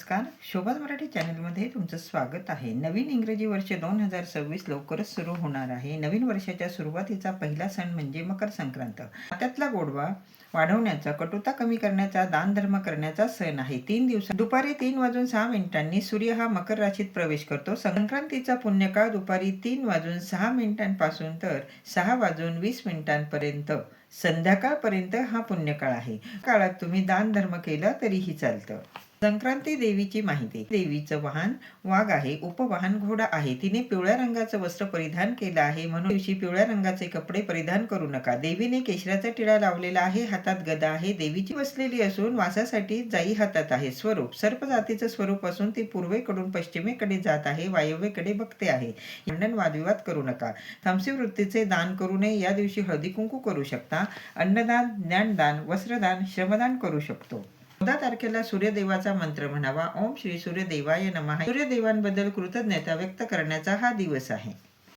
नमस्कार. शोभाज मराठी चॅनलमध्ये तुमचं स्वागत आहे. नवीन इंग्रजी वर्ष 2026 लवकरच सुरू होणार आहे. नवीन वर्षाच्या सुरुवातीचा पहिला सण म्हणजे मकर संक्रांत. नात्यातला गोडवा वाढवण्याचा, कटुता कमी करण्याचा, दानधर्म करण्याचा सण आहे. 3 दिवस दुपारी 3:06 सूर्य हा मकर राशीत प्रवेश करतो. संक्रांतीचा पुण्यकाळ दुपारी 3:06 पासून तर 6:20 संध्याकाळपर्यंत हा पुण्यकाळ आहे. काळात तुम्ही दानधर्म केला तरीही चालतं. संक्रांती देवीची माहिती. देवीचं वाहन वाघ आहे. उपवाहन घोडा आहे. तिने पिवळ्या रंगाचं वस्त्र परिधान केलं आहे, म्हणून दिवशी पिवळ्या रंगाचे कपडे परिधान करू नका. देवीने केशराचा टिळा लावलेला आहे. हातात गदा आहे. देवीची बसलेली असून वासासाठी जाई हातात आहे. स्वरूप सर्प जातीचं स्वरूप असून ती पूर्वेकडून पश्चिमेकडे जात आहे. वायव्येकडे बघते आहे. भांडण वादविवाद करू नका. तामसी वृत्तीचे दान करू नये. या दिवशी हळदी कुंकू करू शकता. अन्नदान, ज्ञानदान, वस्त्रदान, श्रमदान करू शकतो. 14 तारखेला सूर्यदेवाचा मंत्र म्हणावा. ओम श्री सूर्यदेवाय नमः. सूर्यदेवांबद्दल कृतज्ञता व्यक्त करण्याचा हा दिवस आहे.